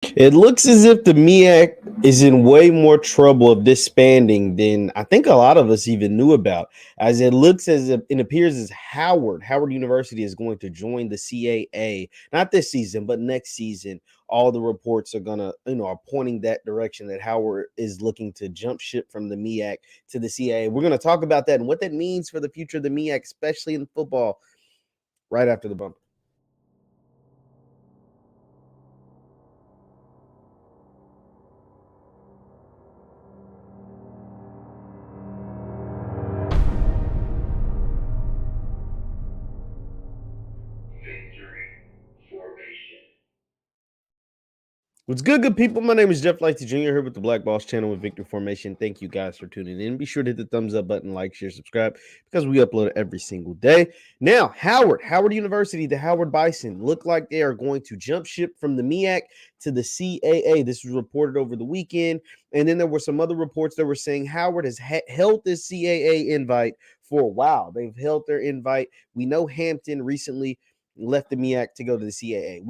It looks as if the MEAC is in way more trouble of disbanding than I think a lot of us even knew about. As it looks as if it appears as Howard University is going to join the CAA, not this season, but next season. All the reports are gonna, are pointing that direction that Howard is looking to jump ship from the MEAC to the CAA. We're gonna talk about that and what that means for the future of the MEAC, especially in football, right after the bump. What's good people? My name is JeffLightsYJr here with the Black Boss channel with Victory Formation. Thank you guys for tuning in. Be sure to hit the thumbs up button, like, share, subscribe, because we upload every single day. Now, Howard University, the Howard Bison, look like they are going to jump ship from the MEAC to the CAA. This was reported over the weekend. And then there were some other reports that were saying Howard has held this CAA invite for a while. They've held their invite. We know Hampton recently left the MEAC to go to the CAA.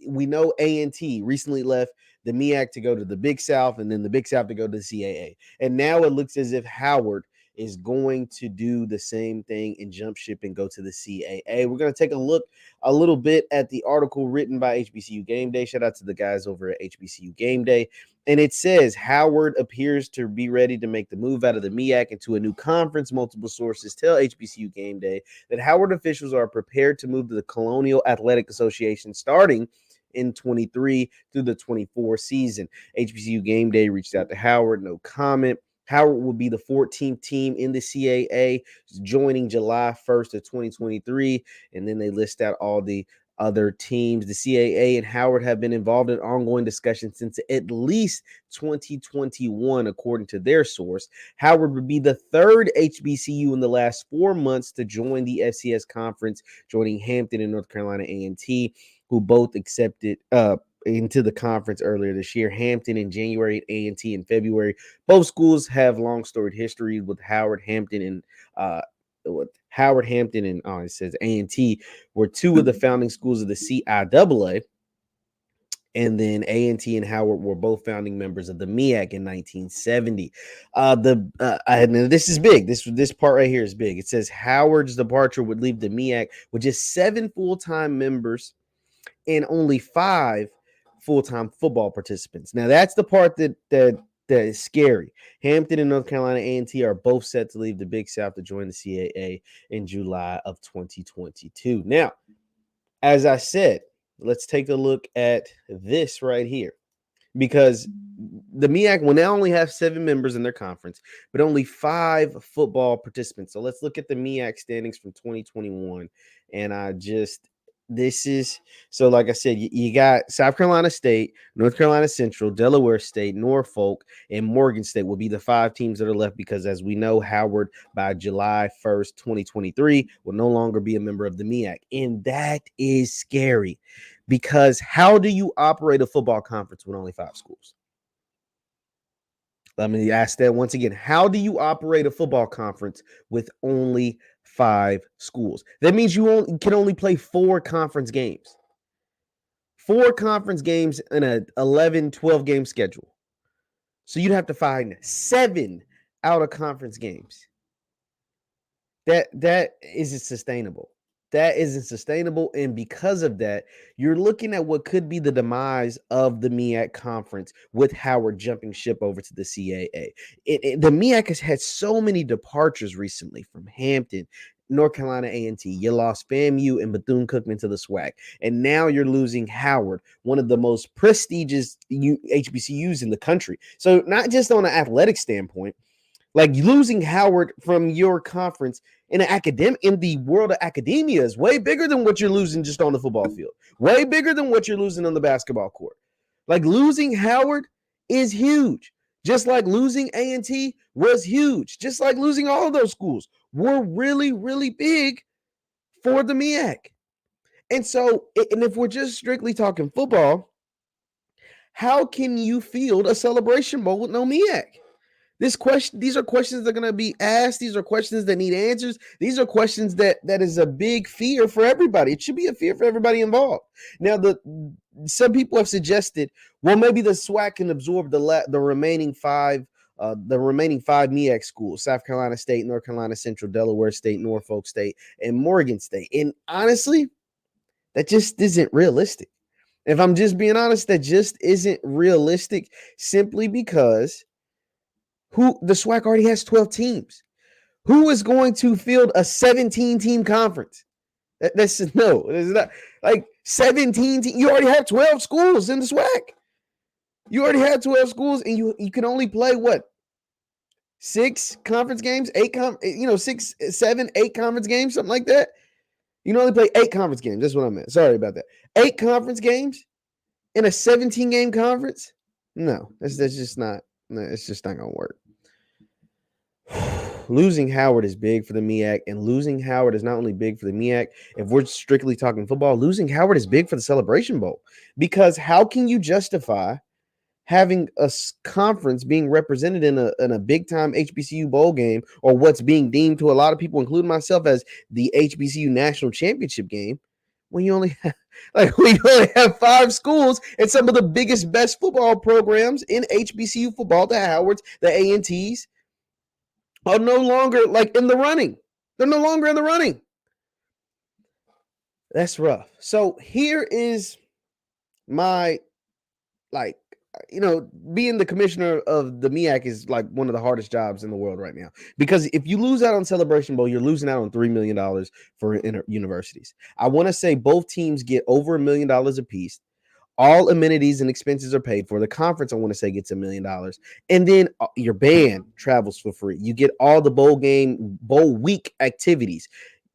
We know A&T recently left the MEAC to go to the Big South, and then the Big South to go to the CAA. And now it looks as if Howard is going to do the same thing and jump ship and go to the CAA. We're going to take a look a little bit at the article written by HBCU Game Day. Shout out to the guys over at HBCU Game Day. And it says Howard appears to be ready to make the move out of the MEAC into a new conference. Multiple sources tell HBCU Game Day that Howard officials are prepared to move to the Colonial Athletic Association starting in 23 through the 24 season. HBCU Game Day reached out to Howard, no comment. Howard will be the 14th team in the CAA, joining July 1st of 2023. And then they list out all the other teams. The CAA and Howard have been involved in ongoing discussions since at least 2021, according to their source. Howard would be the third HBCU in the last 4 months to join the FCS conference, joining Hampton and North Carolina A&T, who both accepted into the conference earlier this year. Hampton in January and A&T in February. Both schools have long storied history with Hampton, and it says A&T were two of the founding schools of the CIAA. And then A&T and Howard were both founding members of the MEAC in 1970. This is big. This part right here is big. It says Howard's departure would leave the MEAC with just 7 full-time members and only 5 full-time football participants. Now that's the part that is scary. Hampton and North Carolina A&T are both set to leave the Big South to join the CAA in July of 2022. Now, as I said, let's take a look at this right here, because the MEAC will now only have 7 members in their conference, but only 5 football participants. So let's look at the MEAC standings from 2021. So like I said, you got South Carolina State, North Carolina Central, Delaware State, Norfolk, and Morgan State will be the 5 teams that are left, because as we know, Howard by July 1st, 2023 will no longer be a member of the MEAC. And that is scary, because how do you operate a football conference with only 5 schools? Let me ask that once again. How do you operate a football conference with only 5 schools? That means you can only play 4 conference games. 4 conference games in a 11, 12 game schedule. So you'd have to find 7 out of conference games. That isn't sustainable. That isn't sustainable. And because of that, you're looking at what could be the demise of the MEAC conference with Howard jumping ship over to the CAA. The MEAC has had so many departures recently from Hampton, North Carolina A&T. You lost FAMU and Bethune-Cookman to the SWAC. And now you're losing Howard, one of the most prestigious HBCUs in the country. So not just on an athletic standpoint, like losing Howard from your conference in the world of academia is way bigger than what you're losing just on the football field. Way bigger than what you're losing on the basketball court. Like losing Howard is huge. Just like losing A&T was huge. Just like losing all of those schools were really, really big for the MEAC. And so, and if we're just strictly talking football, how can you field a Celebration Bowl with no MEAC? These are questions that are going to be asked. These are questions that need answers. These are questions that is a big fear for everybody. It should be a fear for everybody involved. Now, some people have suggested, well, maybe the SWAC can absorb the remaining five MEAC schools: South Carolina State, North Carolina Central, Delaware State, Norfolk State, and Morgan State. And honestly, that just isn't realistic. If I'm just being honest, that just isn't realistic, simply because the SWAC already has 12 teams. Who is going to field a 17-team conference? That's no, it's not like 17 teams. You already have 12 schools in the SWAC. You already have 12 schools, and you can only play what? 6 conference games, 6, 7, 8 conference games, something like that. You can only play 8 conference games. That's what I meant. Sorry about that. 8 conference games in a 17-game conference? No, that's just not. No, it's just not gonna work. Losing Howard is big for the MEAC, and losing Howard is not only big for the MEAC. If we're strictly talking football, losing Howard is big for the Celebration Bowl, because how can you justify having a conference being represented in a big time HBCU bowl game, or what's being deemed to a lot of people, including myself, as the HBCU national championship game, when you only have 5 schools and some of the biggest, best football programs in HBCU football, the Howards, the A&Ts, are no longer in the running. They're no longer in the running. That's rough. So here is my, being the commissioner of the MEAC is one of the hardest jobs in the world right now, because if you lose out on Celebration Bowl, you're losing out on $3 million for universities. I want to say both teams get over $1 million apiece. All amenities and expenses are paid for. The conference, I want to say, gets $1 million. And then your band travels for free. You get all the bowl week activities.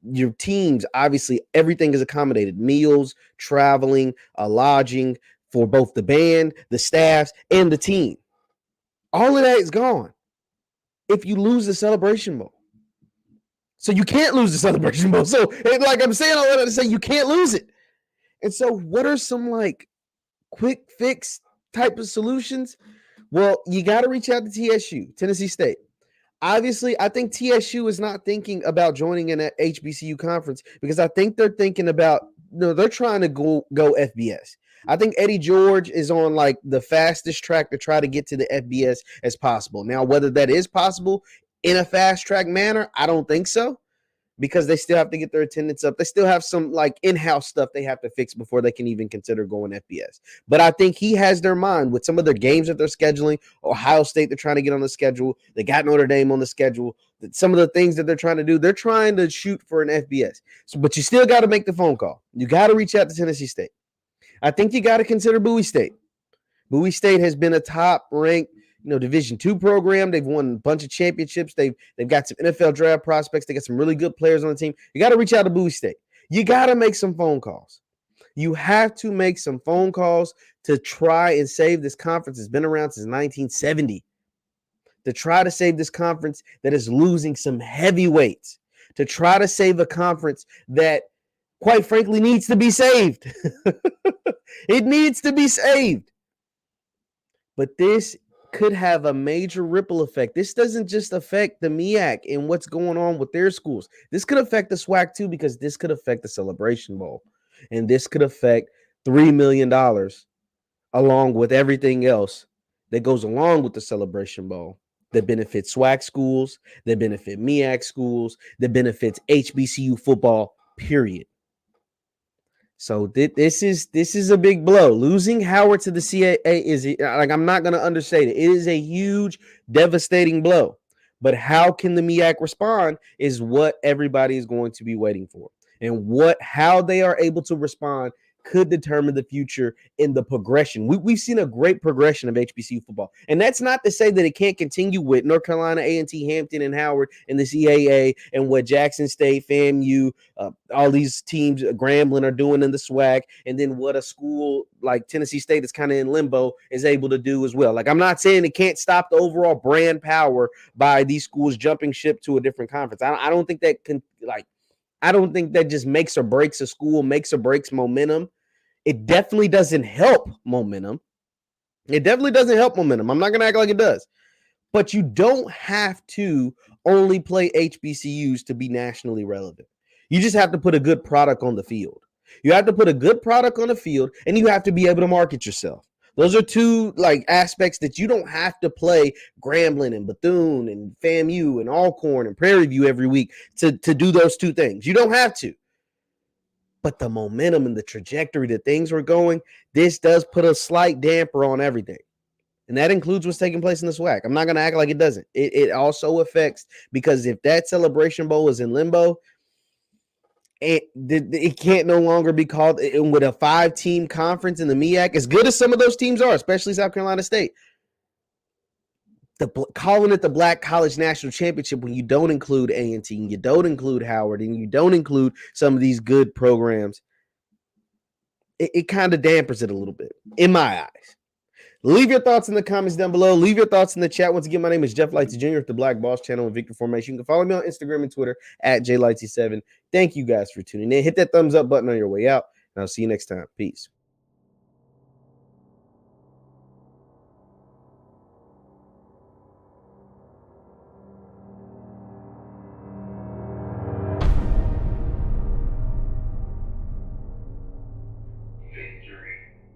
Your teams, obviously, everything is accommodated. Meals, traveling, lodging for both the band, the staffs, and the team. All of that is gone if you lose the Celebration Bowl. So you can't lose the Celebration Bowl. So I'm saying all that to say you can't lose it. And so what are some quick fix type of solutions? Well, you got to reach out to TSU, Tennessee State. Obviously, I think TSU is not thinking about joining an HBCU conference, because I think they're thinking about, they're trying to go FBS. I think Eddie George is on the fastest track to try to get to the FBS as possible. Now, whether that is possible in a fast track manner, I don't think so, because they still have to get their attendance up. They still have some in-house stuff they have to fix before they can even consider going FBS. But I think he has their mind with some of their games that they're scheduling. Ohio State, they're trying to get on the schedule. They got Notre Dame on the schedule. Some of the things that they're trying to do, they're trying to shoot for an FBS. But you still got to make the phone call. You got to reach out to Tennessee State. I think you got to consider Bowie State. Bowie State has been a top-ranked Division II program. They've won a bunch of championships. They've got some NFL draft prospects. They got some really good players on the team. You got to reach out to Bowie State. You got to make some phone calls. You have to make some phone calls to try and save this conference. It's been around since 1970. To try to save this conference that is losing some heavyweights. To try to save a conference that, quite frankly, needs to be saved. It needs to be saved. But this could have a major ripple effect. This doesn't just affect the MEAC and what's going on with their schools. This could affect the SWAC too, because this could affect the Celebration Bowl. And this could affect $3 million along with everything else that goes along with the Celebration Bowl, that benefits SWAC schools, that benefit MEAC schools, that benefits HBCU football, period. So this is a big blow. Losing Howard to the CAA is, I'm not going to understate it. It is a huge, devastating blow. But how can the MEAC respond is what everybody is going to be waiting for. And how they are able to respond could determine the future in the progression. We've seen a great progression of HBCU football. And that's not to say that it can't continue with North Carolina, A&T, Hampton, and Howard in the CAA, and what Jackson State, FAMU, all these teams, Grambling, are doing in the SWAC, and then what a school like Tennessee State that's kind of in limbo is able to do as well. I'm not saying it can't stop the overall brand power by these schools jumping ship to a different conference. I don't think that can, I don't think that just makes or breaks a school, makes or breaks momentum. It definitely doesn't help momentum. I'm not going to act like it does. But you don't have to only play HBCUs to be nationally relevant. You just have to put a good product on the field. You have to put a good product on the field, and you have to be able to market yourself. Those are two aspects that you don't have to play Grambling and Bethune and FAMU and Alcorn and Prairie View every week to do those two things. You don't have to. But the momentum and the trajectory that things were going, this does put a slight damper on everything. And that includes what's taking place in the SWAC. I'm not going to act like it doesn't. It also affects, because if that Celebration Bowl is in limbo, it can't no longer be called with a 5-team conference in the MEAC. As good as some of those teams are, especially South Carolina State, calling it the Black College National Championship when you don't include A&T and you don't include Howard and you don't include some of these good programs, it kind of dampers it a little bit in my eyes. Leave your thoughts in the comments down below. Leave your thoughts in the chat. Once again, my name is JeffLightsyJr. at the Black Boss channel with Victor Formation. You can follow me on Instagram and Twitter at JLightsy7. Thank you guys for tuning in. Hit that thumbs up button on your way out, and I'll see you next time. Peace.